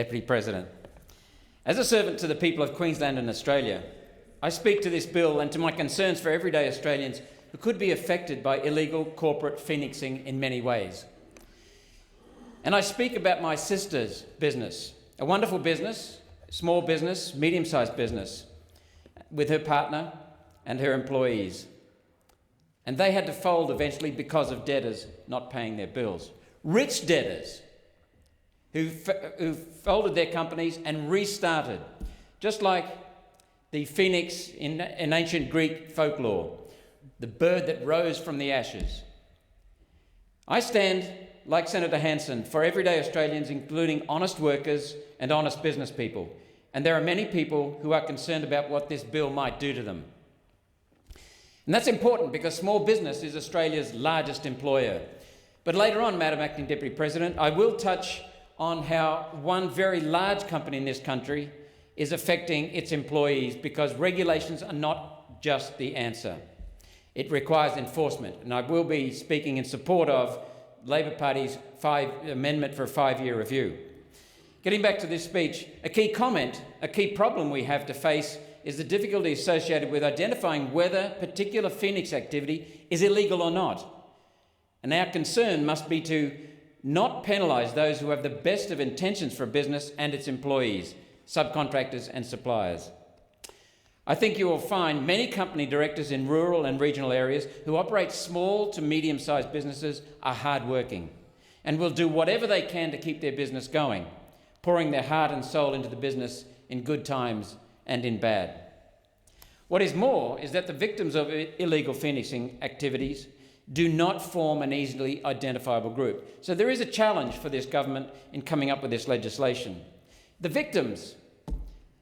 Deputy President. As a servant to the people of Queensland and Australia, I speak to this bill and to my concerns for everyday Australians who could be affected by illegal corporate phoenixing in many ways. And I speak about my sister's business, a wonderful business, small business, medium-sized business, with her partner and her employees. And they had to fold eventually because of debtors not paying their bills. Rich debtors who folded their companies and restarted, just like the phoenix in ancient Greek folklore, the bird that rose from the ashes. I stand, like Senator Hanson, for everyday Australians, including honest workers and honest business people. And there are many people who are concerned about what this bill might do to them. And that's important because small business is Australia's largest employer. But later on, Madam Acting Deputy President, I will touch on how one very large company in this country is affecting its employees, because regulations are not just the answer. It requires enforcement, and I will be speaking in support of Labor Party's amendment for a 5-year review. Getting back to this speech, a key problem we have to face is the difficulty associated with identifying whether particular phoenix activity is illegal or not. And our concern must be to not penalise those who have the best of intentions for a business and its employees, subcontractors and suppliers. I think you will find many company directors in rural and regional areas who operate small to medium-sized businesses are hard-working and will do whatever they can to keep their business going, pouring their heart and soul into the business in good times and in bad. What is more is that the victims of illegal phoenixing activities do not form an easily identifiable group. So there is a challenge for this government in coming up with this legislation. The victims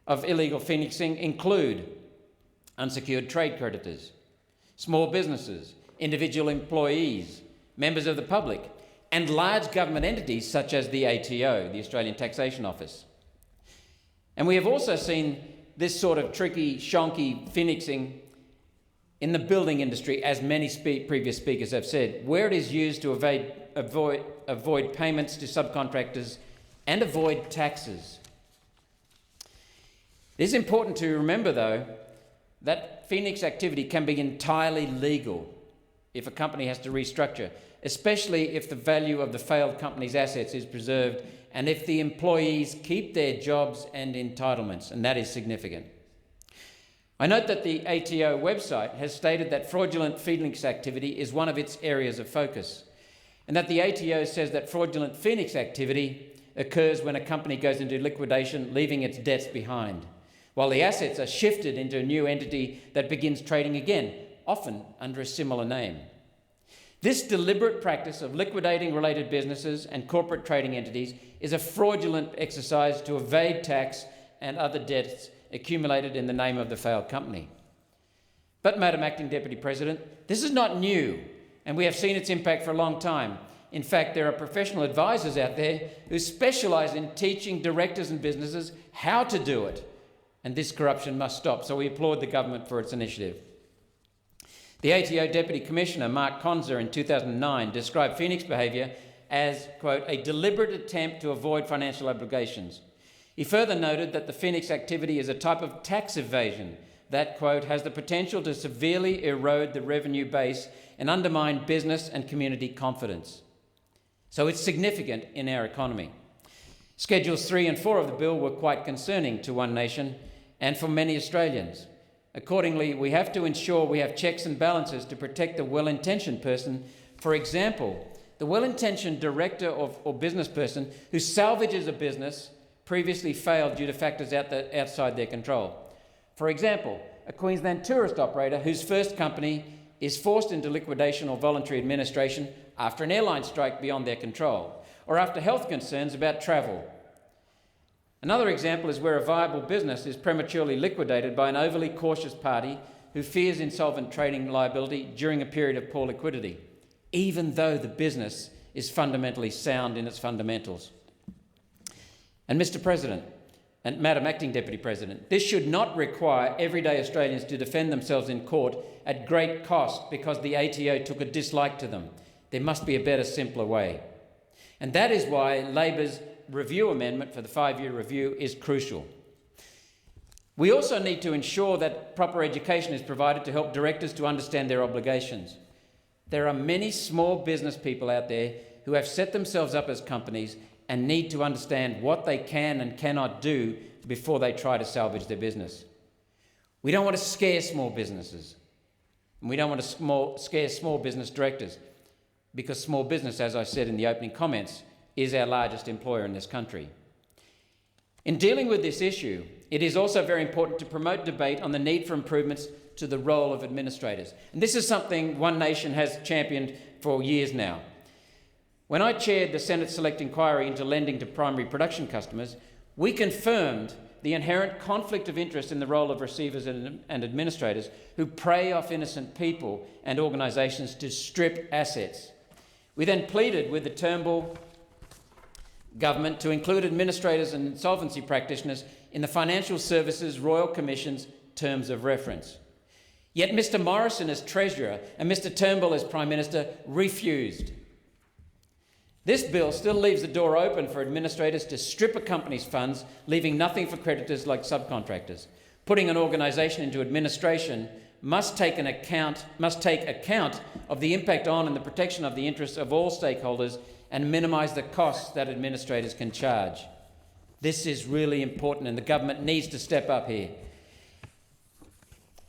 of illegal phoenixing include unsecured trade creditors, small businesses, individual employees, members of the public, and large government entities such as the ATO, the Australian Taxation Office. And we have also seen this sort of tricky, shonky phoenixing in the building industry, as many previous speakers have said, where it is used to avoid payments to subcontractors and avoid taxes. It is important to remember, though, that phoenix activity can be entirely legal if a company has to restructure, especially if the value of the failed company's assets is preserved and if the employees keep their jobs and entitlements, and that is significant. I note that the ATO website has stated that fraudulent phoenix activity is one of its areas of focus, and that the ATO says that fraudulent phoenix activity occurs when a company goes into liquidation, leaving its debts behind, while the assets are shifted into a new entity that begins trading again, often under a similar name. This deliberate practice of liquidating related businesses and corporate trading entities is a fraudulent exercise to evade tax and other debts accumulated in the name of the failed company. But, Madam Acting Deputy President, this is not new, and we have seen its impact for a long time. In fact, there are professional advisors out there who specialise in teaching directors and businesses how to do it, and this corruption must stop, so we applaud the government for its initiative. The ATO Deputy Commissioner, Mark Conzer, in 2009 described phoenix behaviour as, quote, a deliberate attempt to avoid financial obligations. He further noted that the phoenix activity is a type of tax evasion that, quote, has the potential to severely erode the revenue base and undermine business and community confidence. So it's significant in our economy. Schedules 3 and 4 of the bill were quite concerning to One Nation and for many Australians. Accordingly, we have to ensure we have checks and balances to protect the well-intentioned person. For example, the well-intentioned director or business person who salvages a business previously failed due to factors outside their control. For example, a Queensland tourist operator whose first company is forced into liquidation or voluntary administration after an airline strike beyond their control, or after health concerns about travel. Another example is where a viable business is prematurely liquidated by an overly cautious party who fears insolvent trading liability during a period of poor liquidity, even though the business is fundamentally sound in its fundamentals. And Mr. President, and Madam Acting Deputy President, this should not require everyday Australians to defend themselves in court at great cost because the ATO took a dislike to them. There must be a better, simpler way. And that is why Labor's review amendment for the 5-year review is crucial. We also need to ensure that proper education is provided to help directors to understand their obligations. There are many small business people out there who have set themselves up as companies and need to understand what they can and cannot do before they try to salvage their business. We don't want to scare small businesses, and we don't want to scare small business directors, because small business, as I said in the opening comments, is our largest employer in this country. In dealing with this issue, it is also very important to promote debate on the need for improvements to the role of administrators. And this is something One Nation has championed for years now. When I chaired the Senate Select Inquiry into lending to primary production customers, we confirmed the inherent conflict of interest in the role of receivers and administrators who prey off innocent people and organisations to strip assets. We then pleaded with the Turnbull government to include administrators and insolvency practitioners in the Financial Services Royal Commission's terms of reference. Yet Mr Morrison as Treasurer and Mr Turnbull as Prime Minister refused. This bill still leaves the door open for administrators to strip a company's funds, leaving nothing for creditors like subcontractors. Putting an organisation into administration must take account of the impact on and the protection of the interests of all stakeholders and minimise the costs that administrators can charge. This is really important, and the government needs to step up here.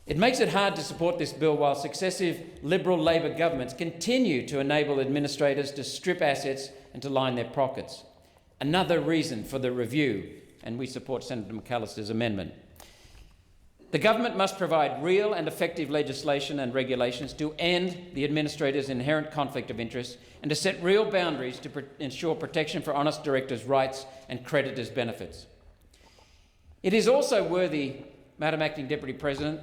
It makes it hard to support this bill while successive Liberal Labor governments continue to enable administrators to strip assets and to line their pockets. Another reason for the review, and we support Senator McAllister's amendment. The government must provide real and effective legislation and regulations to end the administrator's inherent conflict of interest and to set real boundaries to ensure protection for honest directors' rights and creditors' benefits. It is also worthy, Madam Acting Deputy President,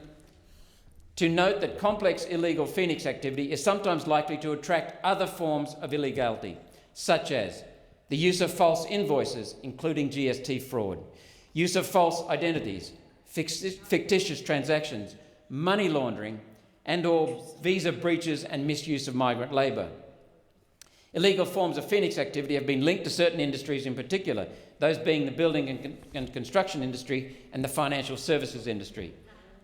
to note that complex illegal Phoenix activity is sometimes likely to attract other forms of illegality, such as the use of false invoices, including GST fraud, use of false identities, fictitious transactions, money laundering, and/or visa breaches and misuse of migrant labour. Illegal forms of Phoenix activity have been linked to certain industries in particular, those being the building and construction industry and the financial services industry.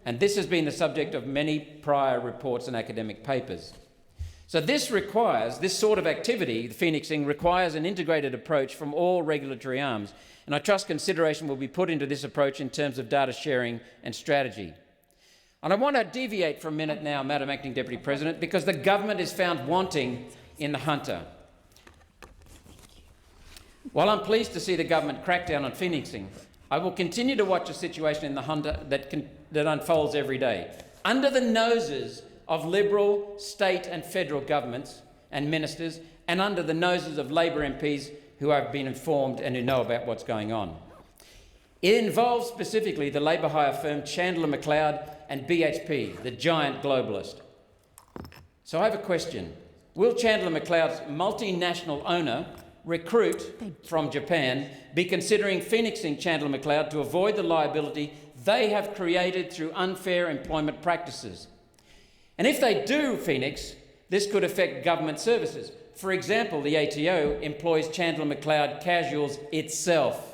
And this has been the subject of many prior reports and academic papers. So this sort of activity, the Phoenixing, requires an integrated approach from all regulatory arms, and I trust consideration will be put into this approach in terms of data sharing and strategy. And I want to deviate for a minute now, Madam Acting Deputy President, because the government is found wanting in the Hunter. While I'm pleased to see the government crack down on Phoenixing, I will continue to watch a situation in the Hunter that unfolds every day, under the noses of Liberal, state and federal governments and ministers, and under the noses of Labor MPs who have been informed and who know about what's going on. It involves specifically the labour hire firm Chandler McLeod and BHP, the giant globalist. So I have a question. Will Chandler McLeod's multinational owner, Recruit from Japan, be considering Phoenixing Chandler McLeod to avoid the liability they have created through unfair employment practices? And if they do Phoenix, this could affect government services. For example, the ATO employs Chandler McLeod Casuals itself.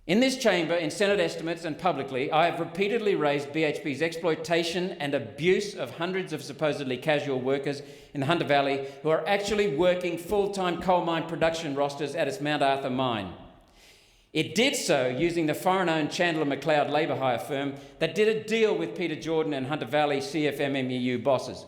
In this chamber, in Senate estimates and publicly, I have repeatedly raised BHP's exploitation and abuse of hundreds of supposedly casual workers in the Hunter Valley who are actually working full-time coal mine production rosters at its Mount Arthur mine. It did so using the foreign-owned Chandler McLeod labour hire firm that did a deal with Peter Jordan and Hunter Valley CFMMEU bosses.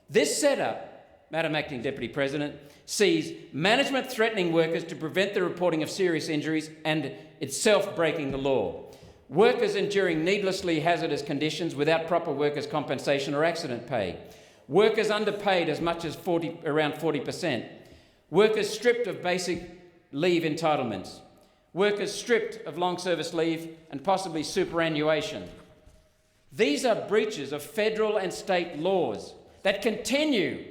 This setup, Madam Acting Deputy President, sees management threatening workers to prevent the reporting of serious injuries and itself breaking the law. Workers enduring needlessly hazardous conditions without proper workers' compensation or accident pay. Workers underpaid as much as around 40%. Workers stripped of basic leave entitlements. Workers stripped of long service leave and possibly superannuation. These are breaches of federal and state laws that continue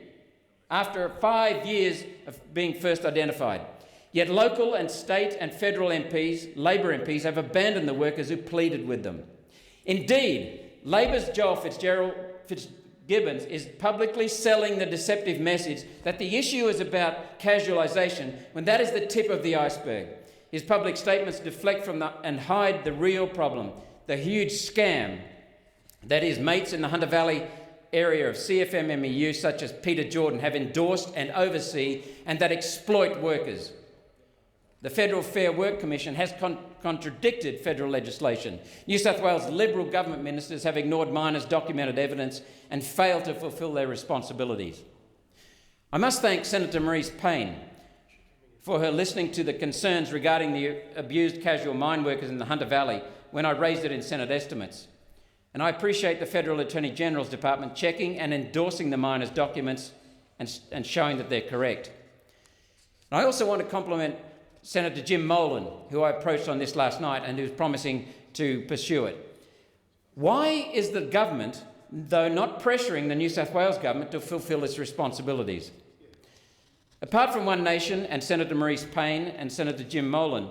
after 5 years of being first identified. Yet local and state and federal MPs, Labor MPs, have abandoned the workers who pleaded with them. Indeed, Labor's Joel Gibbons is publicly selling the deceptive message that the issue is about casualisation, when that is the tip of the iceberg. His public statements deflect from and hide the real problem, the huge scam that is mates in the Hunter Valley area of CFMMEU such as Peter Jordan have endorsed and oversee and that exploit workers. The Federal Fair Work Commission has contradicted federal legislation. New South Wales Liberal government ministers have ignored miners' documented evidence and failed to fulfil their responsibilities. I must thank Senator Marise Payne for her listening to the concerns regarding the abused casual mine workers in the Hunter Valley when I raised it in Senate estimates. And I appreciate the Federal Attorney General's Department checking and endorsing the miners' documents and showing that they're correct. And I also want to compliment Senator Jim Molan, who I approached on this last night and who's promising to pursue it. Why is the government, though, not pressuring the New South Wales government to fulfil its responsibilities? Apart from One Nation and Senator Marise Payne and Senator Jim Molan,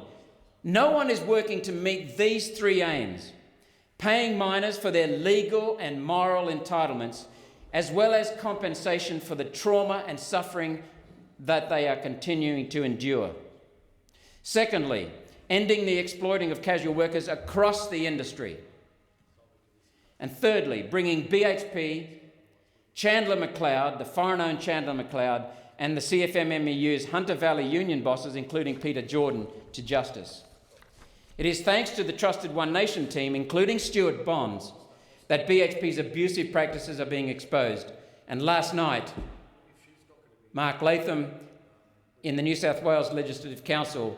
no one is working to meet these three aims: paying miners for their legal and moral entitlements, as well as compensation for the trauma and suffering that they are continuing to endure. Secondly, ending the exploiting of casual workers across the industry. And thirdly, bringing BHP, Chandler McLeod, the foreign-owned Chandler McLeod, and the CFMMEU's Hunter Valley union bosses, including Peter Jordan, to justice. It is thanks to the trusted One Nation team, including Stuart Bonds, that BHP's abusive practices are being exposed. And last night, Mark Latham in the New South Wales Legislative Council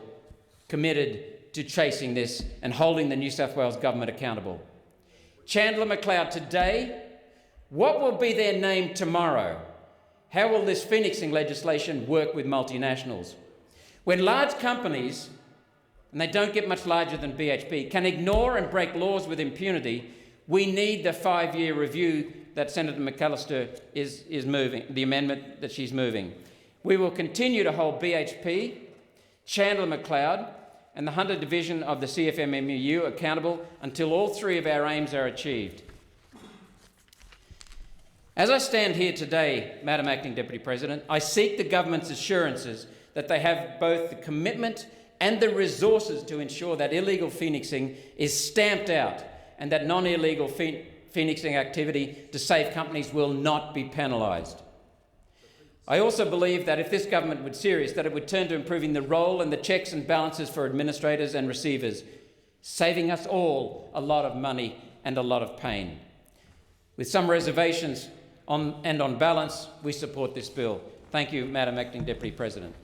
committed to chasing this and holding the New South Wales government accountable. Chandler McLeod today, what will be their name tomorrow? How will this phoenixing legislation work with multinationals? When large companies, and they don't get much larger than BHP, can ignore and break laws with impunity, we need the 5-year review that Senator McAllister is moving, the amendment that she's moving. We will continue to hold BHP, Chandler McLeod, and the Hunter Division of the CFMMEU accountable until all three of our aims are achieved. As I stand here today, Madam Acting Deputy President, I seek the government's assurances that they have both the commitment and the resources to ensure that illegal phoenixing is stamped out and that non-illegal phoenixing activity to save companies will not be penalised. I also believe that if this government were serious, that it would turn to improving the role and the checks and balances for administrators and receivers, saving us all a lot of money and a lot of pain. With some reservations on balance, we support this bill. Thank you, Madam Acting Deputy President.